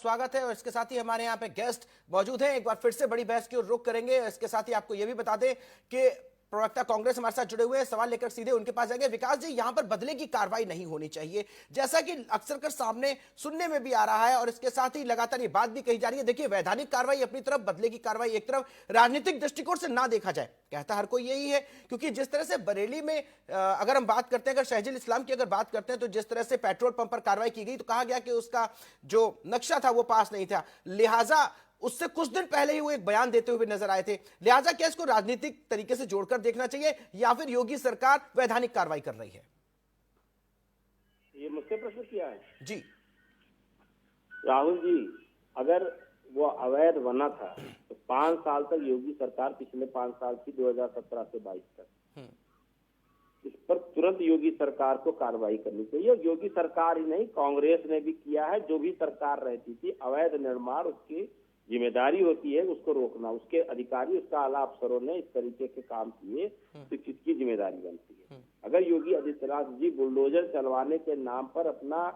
स्वागत है और इसके साथ ही हमारे यहाँ पे गेस्ट मौजूद हैं। एक बार फिर से बड़ी बहस की ओर रुख करेंगे। इसके साथ ही आपको यह भी बता दें कि प्रवक्ता कांग्रेस हमारे साथ जुड़े हुए हैं, सवाल लेकर सीधे उनके पास जाएंगे। विकास जी, यहां पर बदले की कार्रवाई नहीं होनी चाहिए, जैसा कि अक्सर कर सामने सुनने में भी आ रहा है और इसके साथ ही लगातार ये बात भी कही जा रही है। देखिए, वैधानिक कार्रवाई अपनी तरफ, बदले की कार्रवाई एक तरफ, राजनीतिक दृष्टिकोण से ना देखा जाए, कहता हर कोई यही है। क्योंकि जिस तरह से बरेली में अगर हम बात करते हैं, अगर शहजुल इस्लाम की अगर बात करते हैं, तो जिस तरह से पेट्रोल पंप पर कार्रवाई की गई तो कहा गया कि उसका जो नक्शा था वो पास नहीं था, लिहाजा उससे कुछ दिन पहले ही वो एक बयान देते हुए नजर आए थे। लिहाजा क्या इसको राजनीतिक तरीके से जोड़कर देखना चाहिए या फिर योगी सरकार वैधानिक कार्रवाई कर रही है? ये मुझसे प्रश्न किया है जी राहुल जी। अगर वो अवैध बना था तो 5 साल तक योगी सरकार, पिछले 5 साल की 2017 से 22 तक, इस पर तुरंत योगी सरकार को कार्रवाई करनी चाहिए। योगी सरकार ही नहीं, कांग्रेस ने भी किया है। जो भी सरकार रहती थी, अवैध निर्माण उसकी जिम्मेदारी होती है उसको रोकना। उसके अधिकारी, उसका आला अफसरों ने इस तरीके के काम किए तो किसकी जिम्मेदारी बनती है? अगर योगी आदित्यनाथ जी बुलडोजर चलवाने के नाम पर अपना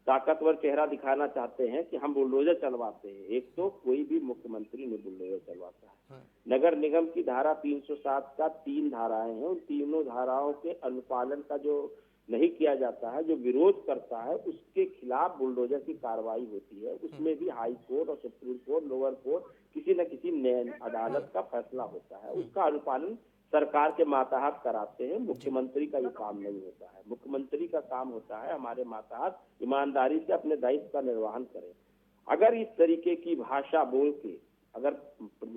ताकतवर चेहरा दिखाना चाहते हैं कि हम बुलडोजर चलवाते हैं, एक तो कोई भी मुख्यमंत्री नहीं बुलडोजर चलवाता है। नगर निगम की धारा 307 का 3 धाराएं हैं, उन तीनों धाराओं के अनुपालन का जो नहीं किया जाता है, जो विरोध करता है, उसके खिलाफ बुलडोजर की कार्रवाई होती है। उसमें भी हाई कोर्ट और सुप्रीम कोर्ट, लोअर कोर्ट, किसी न किसी न्याय अदालत का फैसला होता है। उसका अनुपालन सरकार के मातहत कराते हैं। मुख्यमंत्री का ये काम नहीं होता है। मुख्यमंत्री का काम होता है हमारे मातहत ईमानदारी से अपने दायित्व का निर्वहन करें। अगर इस तरीके की भाषा बोल के अगर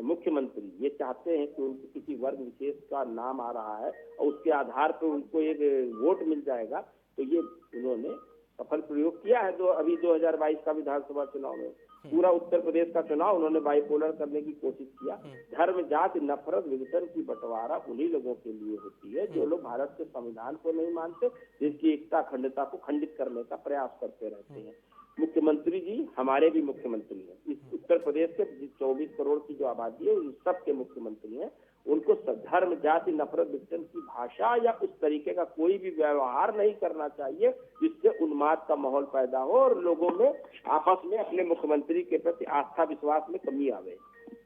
मुख्यमंत्री ये चाहते हैं कि उनको किसी वर्ग विशेष का नाम आ रहा है और उसके आधार पर उनको एक वोट मिल जाएगा, तो ये उन्होंने सफल प्रयोग किया है। अभी 2022 का विधानसभा चुनाव में पूरा उत्तर प्रदेश का चुनाव उन्होंने बाइपोलर करने की कोशिश किया। धर्म, जाति, नफरत, विघटन की बंटवारा उन्हीं लोगों के लिए होती है जो लोग भारत के संविधान को नहीं मानते, जिसकी एकता अखंडता को खंडित करने का प्रयास करते रहते हैं। मुख्यमंत्री जी हमारे भी मुख्यमंत्री हैं। इस उत्तर प्रदेश के 24 करोड़ की जो आबादी है, उन सबके मुख्यमंत्री हैं। उनको धर्म, जाति, नफरत, विघटन की भाषा या उस तरीके का कोई भी व्यवहार नहीं करना चाहिए जिससे उन्माद का माहौल पैदा हो और लोगों में आपस में अपने मुख्यमंत्री के प्रति आस्था विश्वास में कमी आवे।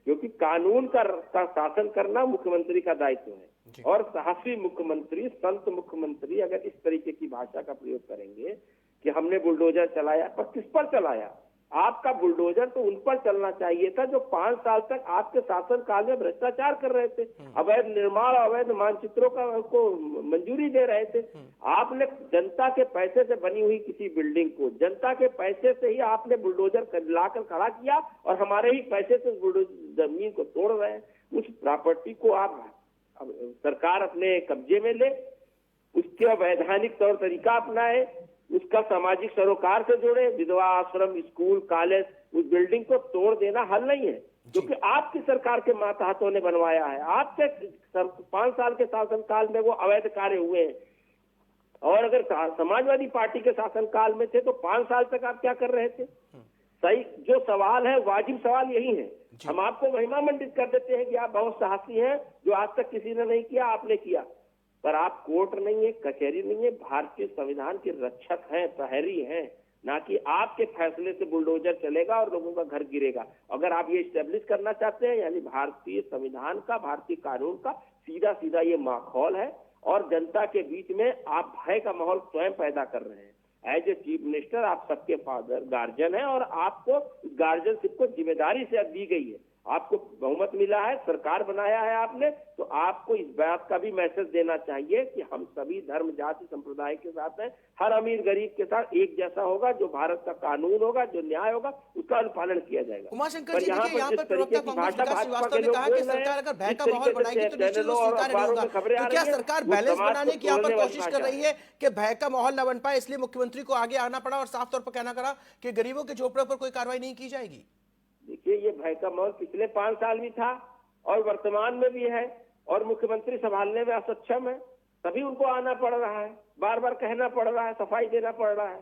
क्योंकि कानून का शासन करना मुख्यमंत्री का दायित्व है और साहसी मुख्यमंत्री, संत मुख्यमंत्री अगर इस तरीके की भाषा का प्रयोग करेंगे कि हमने बुलडोजर चलाया, पर किस पर चलाया? आपका बुलडोजर तो उन पर चलना चाहिए था जो 5 साल तक आपके शासन काल में भ्रष्टाचार कर रहे थे, अवैध निर्माण, अवैध मानचित्रों का को मंजूरी दे रहे थे। आपने जनता के पैसे से बनी हुई किसी बिल्डिंग को, जनता के पैसे से ही आपने बुलडोजर लाकर खड़ा किया और हमारे ही पैसे से जमीन को तोड़ रहे हैं। उस प्रॉपर्टी को आप सरकार अपने कब्जे में ले, उसके वैधानिक तौर तरीका अपनाए, उसका सामाजिक सरोकार से जोड़े। विधवा आश्रम, स्कूल, कॉलेज, उस बिल्डिंग को तोड़ देना हल नहीं है, क्योंकि आपकी सरकार के मातहतों ने बनवाया है। आपके 5 साल के शासनकाल में वो अवैध कार्य हुए हैं। और अगर समाजवादी पार्टी के शासनकाल में थे तो 5 साल तक आप क्या कर रहे थे? सही जो सवाल है, वाजिब सवाल यही है। हम आपको महिमा मंडित कर देते हैं कि आप बहुत साहसी हैं, जो आज तक किसी ने नहीं किया आपने किया, पर आप कोर्ट नहीं है, कचहरी नहीं है, भारतीय संविधान के रक्षक हैं, प्रहरी हैं, ना कि आपके फैसले से बुलडोजर चलेगा और लोगों का घर गिरेगा। अगर आप ये स्टेब्लिश करना चाहते हैं, यानी भारतीय संविधान का, भारतीय कानून का सीधा सीधा ये माहौल है और जनता के बीच में आप भय का माहौल स्वयं पैदा कर रहे हैं। एज ए चीफ मिनिस्टर आप सबके फादर गार्जियन है और आपको गार्जियनशिप को जिम्मेदारी से दी गई है। आपको बहुमत मिला है, सरकार बनाया है आपने, तो आपको इस बात का भी मैसेज देना चाहिए कि हम सभी धर्म, जाति, संप्रदाय के साथ हैं। हर अमीर गरीब के साथ एक जैसा होगा। जो भारत का कानून होगा, जो न्याय होगा, उसका अनुपालन किया जाएगा। उमाशंकर जी, देखिए यहाँ पर प्रवक्ता कांग्रेस विकास श्रीवास्तव ने कहा कि सरकार अगर भय का माहौल बनाएगी तो निश्चित रूप से स्वीकार्य नहीं होगा। तो क्या सरकार बैलेंस बनाने की यहाँ पर कोशिश कर रही है कि भय का माहौल न बन पाए, इसलिए मुख्यमंत्री को आगे आना पड़ा और साफ तौर पर कहना पड़ा कि गरीबों के झोपड़ों पर कोई कार्रवाई नहीं की जाएगी? देखिए, ये भय का माहौल पिछले 5 साल भी था और वर्तमान में भी है और मुख्यमंत्री संभालने में असक्षम है, तभी उनको आना पड़ रहा है, बार बार कहना पड़ रहा है, सफाई देना पड़ रहा है।